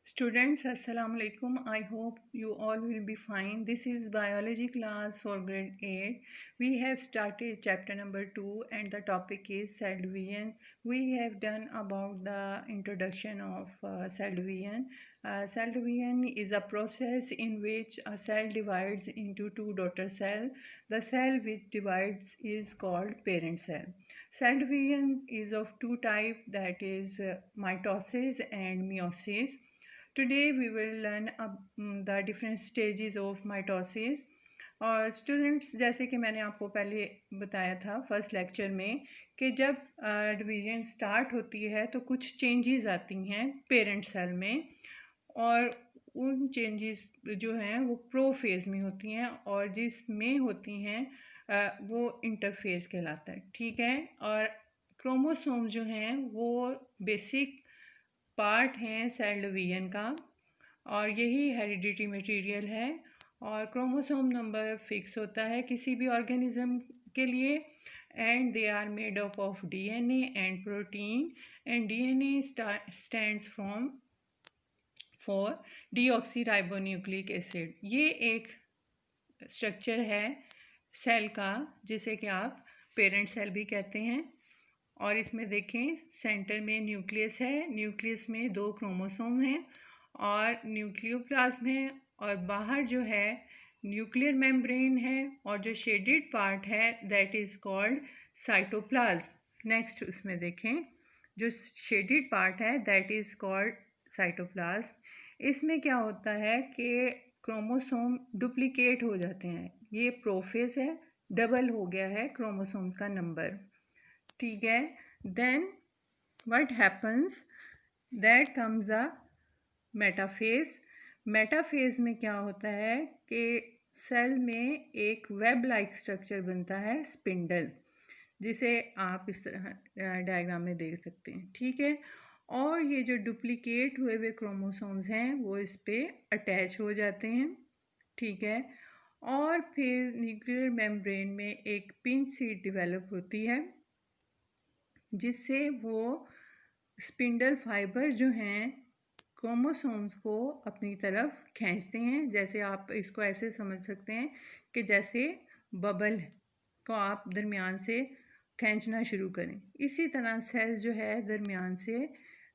Students, Assalamu alaikum. I hope you all will be fine. This is biology class for grade 8. We have started chapter number 2 and the topic is cell division. We have done about the introduction of cell division. Cell division is a process in which a cell divides into two daughter cells. The cell which divides is called parent cell. Cell division is of two types, that is mitosis and meiosis. Today we will learn the different stages of mitosis. और students, जैसे कि मैंने आपको पहले बताया था first lecture में कि जब डिवीजन स्टार्ट होती है तो कुछ चेंजेस आती हैं पेरेंट सेल में, और उन चेंजेस जो हैं वो प्रोफेज में होती हैं और जिसमें होती हैं वो इंटरफेज कहलाता है। ठीक है। और क्रोमोसोम जो हैं वो बेसिक पार्ट हैं सेल डिवीजन का, और यही हेरिडिटी मटेरियल है। और क्रोमोसोम नंबर फिक्स होता है किसी भी ऑर्गेनिज्म के लिए, and they are made up of DNA and protein, and DNA stands for deoxyribonucleic acid. ये एक स्ट्रक्चर है सेल का जिसे कि आप पेरेंट सेल भी कहते हैं। और इसमें देखें सेंटर में न्यूक्लियस है, न्यूक्लियस में 2 क्रोमोसोम हैं और न्यूक्लियोप्लाज्म है, और बाहर जो है न्यूक्लियर मेम्ब्रेन है, और जो शेडेड पार्ट है that is called cytoplasm. Next उसमें देखें जो शेडेड पार्ट है दैट इज़ कॉल्ड साइटोप्लाज्म। इसमें क्या होता है कि क्रोमोसोम डुप्लीकेट हो जाते हैं। ये प्रोफेज है, डबल हो गया है क्रोमोसोम्स का नंबर। ठीक है। Then what happens, that comes a metaphase. Metaphase में क्या होता है कि सेल में एक वेब लाइक स्ट्रक्चर बनता है, स्पिंडल, जिसे आप इस तरह डायग्राम में देख सकते हैं। ठीक है। और ये जो डुप्लीकेट हुए क्रोमोसोम्स हैं वो इस पे अटैच हो जाते हैं। ठीक है। और फिर न्यूक्लियर मेम्ब्रेन में एक पिंच सीट डेवलप होती है जिससे वो स्पिंडल फाइबर जो हैं क्रोमोसोम्स को अपनी तरफ खींचते हैं। जैसे आप इसको ऐसे समझ सकते हैं कि जैसे बबल को आप दरमियान से खींचना शुरू करें, इसी तरह सेल जो है दरमियान से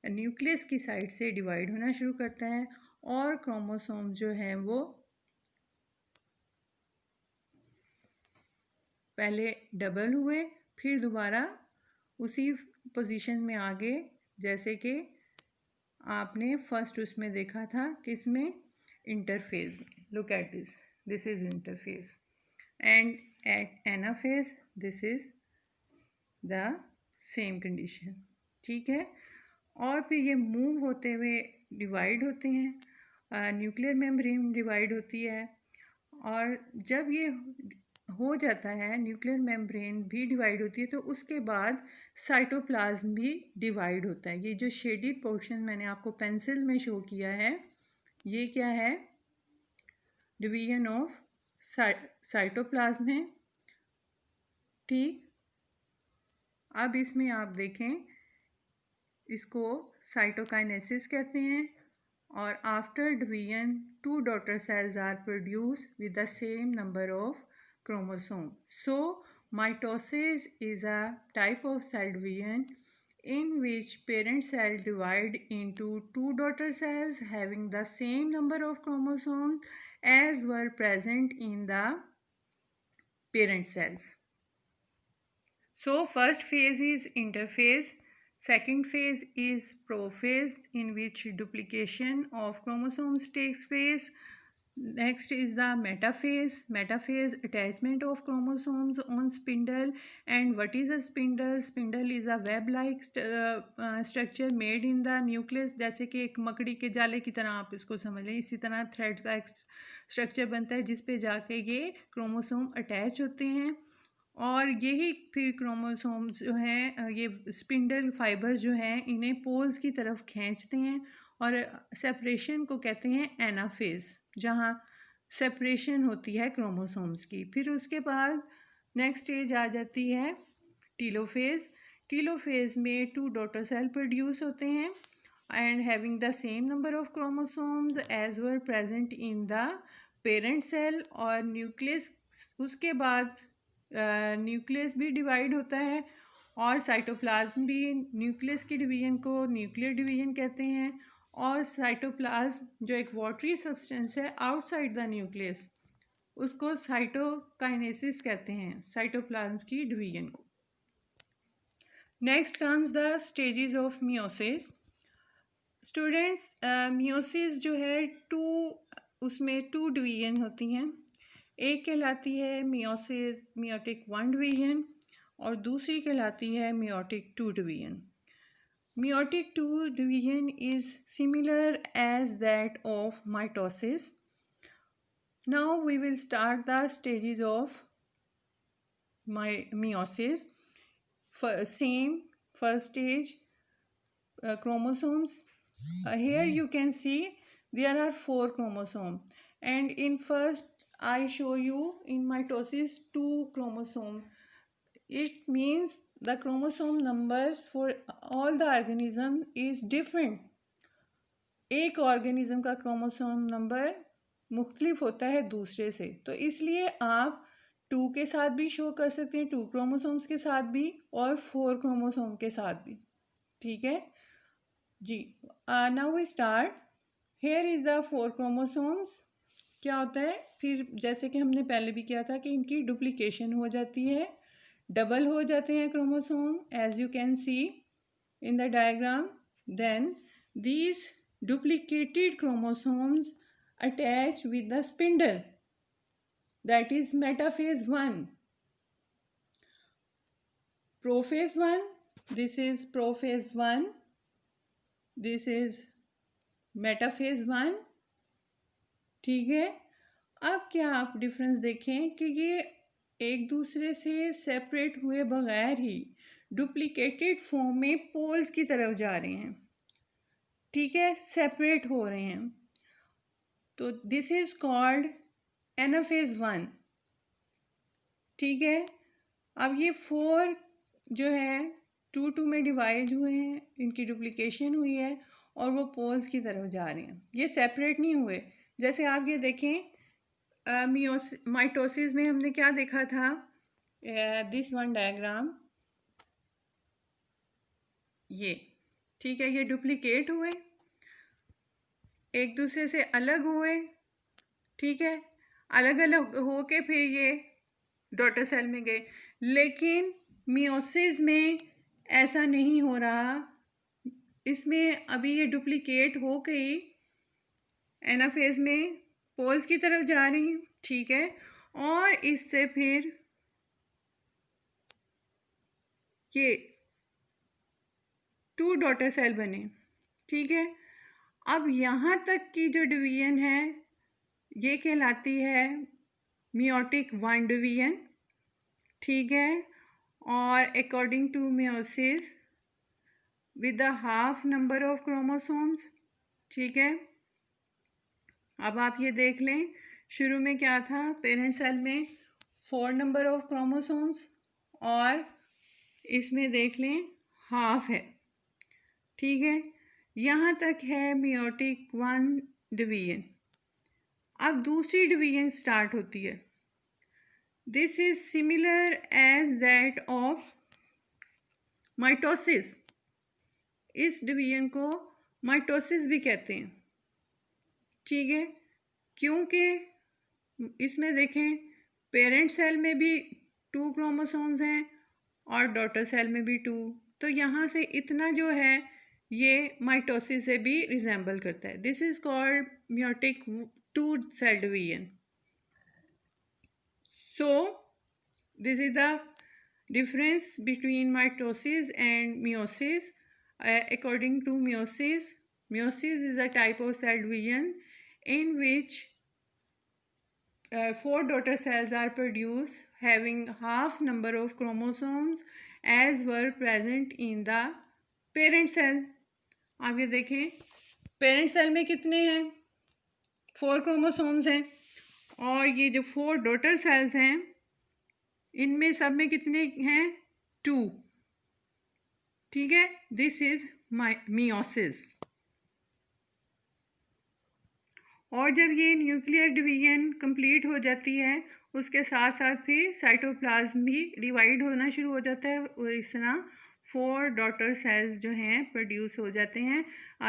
न्यूक्लियस की साइड से डिवाइड होना शुरू करता है, और क्रोमोसोम जो हैं वो पहले डबल हुए फिर दोबारा उसी पोजीशन में आ गए जैसे कि आपने फर्स्ट उसमें देखा था, किसमें, इंटरफेज में। Look at this, this is interphase, and at anaphase this is the same condition. ठीक है। और फिर ये मूव होते हुए डिवाइड होते हैं, न्यूक्लियर मेम्ब्रेन डिवाइड होती है, और जब ये हो जाता है न्यूक्लियर मेम्ब्रेन भी डिवाइड होती है तो उसके बाद साइटोप्लाज्म भी डिवाइड होता है। ये जो शेडेड पोर्शन मैंने आपको पेंसिल में शो किया है ये क्या है, डिवीजन ऑफ साइटोप्लाज्म है। ठीक। अब इसमें आप देखें इसको साइटोकाइनेसिस कहते हैं, और after division 2 daughter cells are produced with the same number of chromosomes. So, mitosis is a type of cell division in which parent cell divide into 2 daughter cells having the same number of chromosomes as were present in the parent cells. So, first phase is interphase. Second phase is prophase, in which duplication of chromosomes takes place. Next is the metaphase. Metaphase, attachment of chromosomes on spindle. And what is a spindle? Spindle is a web-like structure made in the nucleus. जैसे कि एक मकड़ी के जाले की तरह आप इसको समझ लें, इसी तरह थ्रेड का एक स्ट्रक्चर बनता है जिस पे जाके ये क्रोमोसोम अटैच होते हैं, और यही फिर क्रोमोसोम्स जो हैं ये स्पिंडल फाइबर जो हैं इन्हें पोल्स की तरफ खींचते हैं, और सेपरेशन को कहते हैं एनाफेज, जहाँ सेपरेशन होती है क्रोमोसोम्स की। फिर उसके बाद नेक्स्ट स्टेज आ जाती है टीलोफेज। टीलोफेज में 2 डॉटर सेल प्रोड्यूस होते हैं, and having the same number of chromosomes as were present in the parent cell और न्यूक्लियस उसके बाद न्यूक्लियस भी डिवाइड होता है और साइटोप्लाज्म भी न्यूक्लियस की डिवीजन को न्यूक्लियर डिवीजन कहते हैं और साइटोप्लाज्म जो एक वाटरी सब्सटेंस है आउटसाइड द न्यूक्लियस उसको साइटोकाइनेसिस कहते हैं साइटोप्लाज्म की डिवीजन को। Next comes the stages of meiosis. Students meiosis जो है उसमें टू डिवीजन होती हैं। एक कहलाती है मियोसिस मियोटिक 1 डिवीजन और दूसरी कहलाती है meiotic 2 division. Meiotic 2 division is similar as that of mitosis. Now we will start the stages of meiosis. First stage, chromosomes. Here you can see there are 4 chromosomes, and in first I show you in mitosis 2 chromosome. It means the chromosome numbers for all the organism is different. एक organism का chromosome number मुख्तलिफ होता है दूसरे से, तो इसलिए आप 2 के साथ भी शो कर सकते हैं, 2 क्रोमोसोम्स के साथ भी और 4 क्रोमोसोम के साथ भी। ठीक है जी। Now we start. Here is the 4 chromosomes. क्या होता है फिर, जैसे कि हमने पहले भी किया था कि इनकी डुप्लीकेशन हो जाती है, डबल हो जाते हैं chromosome as you can see in the diagram. Then these duplicated chromosomes attach with the spindle, that is metaphase 1. Prophase 1, this is prophase 1, this is metaphase 1। ठीक है, अब क्या आप डिफरेंस देखें कि ये एक दूसरे से सेपरेट हुए बगैर ही डुप्लीकेटेड फॉर्म में पोल्स की तरफ जा रहे हैं। ठीक है, सेपरेट हो रहे हैं, तो दिस इज कॉल्ड एनाफेज 1। ठीक है, अब ये 4 जो है 2 में डिवाइड हुए हैं, इनकी डुप्लीकेशन हुई है और वो पोल्स की तरफ जा रहे हैं, ये सेपरेट नहीं हुए। जैसे आप ये देखें माइटोसिस में हमने क्या देखा था, दिस वन डायग्राम ये। ठीक है, ये डुप्लीकेट हुए, एक दूसरे से अलग हुए। ठीक है, अलग अलग हो के फिर ये डॉटर सेल में गए, लेकिन मियोसिस में ऐसा नहीं हो रहा। इसमें अभी ये डुप्लीकेट हो गई, एनाफेज में पोल्स की तरफ जा रही हैं। ठीक है, और इससे फिर ये 2 डॉटर सेल बने। ठीक है, अब यहाँ तक की जो डिवीजन है ये कहलाती है मियोटिक 1 डिवीजन। ठीक है, और according to meiosis with the half number of chromosomes. ठीक है, अब आप ये देख लें, शुरू में क्या था, पेरेंट सेल में 4 नंबर ऑफ क्रोमोसोम्स और इसमें देख लें हाफ है। ठीक है, यहाँ तक है मियोटिक 1 डिवीजन। अब दूसरी डिवीजन स्टार्ट होती है। This is similar as that of mitosis. इस डिवीजन को माइटोसिस भी कहते हैं। ठीक है, क्योंकि इसमें देखें पेरेंट सेल में भी 2 क्रोमोसोम्स हैं और डॉटर सेल में भी 2, तो यहाँ से इतना जो है ये माइटोसिस से भी रिजेंबल करता है। This is called meiotic 2 cell division. So this is the difference between mitosis and meiosis. According to meiosis is a type of cell division in which 4 daughter cells are produced having half number of chromosomes as were present in the parent cell. आप ये देखें, parent cell में कितने हैं, 4 chromosomes हैं, और ये जो 4 डॉटर सेल्स हैं इनमें सब में कितने हैं, 2। ठीक है, दिस इज मियोसिस। और जब ये न्यूक्लियर डिवीजन कंप्लीट हो जाती है उसके साथ साथ फिर साइटोप्लाज्म भी डिवाइड होना शुरू हो जाता है और इस तरह 4 डॉटर सेल्स जो हैं प्रोड्यूस हो जाते हैं।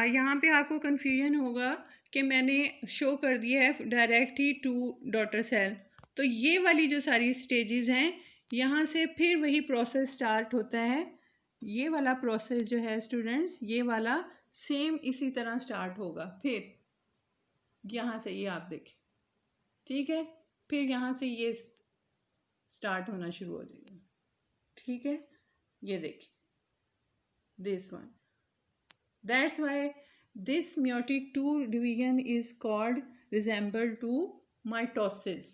यहाँ पे आपको कन्फ्यूजन होगा कि मैंने शो कर दिया है डायरेक्ट ही 2 डॉटर सेल, तो ये वाली जो सारी स्टेजेस हैं यहाँ से फिर वही प्रोसेस स्टार्ट होता है। ये वाला प्रोसेस जो है स्टूडेंट्स, ये वाला सेम इसी तरह स्टार्ट होगा। फिर यहाँ से ये आप देखें, ठीक है, फिर यहाँ से ये स्टार्ट होना शुरू हो जाएगा, ठीक है, ये देखिए this one. That's why this meiotic II division is called resemble to mitosis.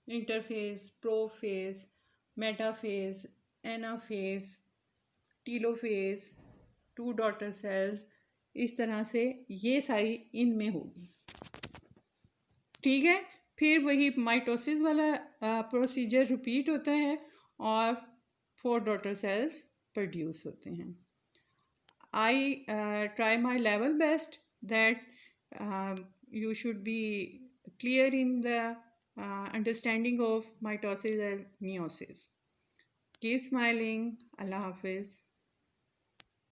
Interphase, prophase, metaphase, anaphase, telophase, 2 daughter cells, इस तरह से ये सारी इनमें होगी, ठीक है। फिर वही माइटोसिस वाला प्रोसीजर रिपीट होता है और 4 डॉटर सेल्स प्रोड्यूस होते हैं। I try my level best that you should be clear in the understanding of mitosis and meiosis. Keep smiling. Allah Hafiz.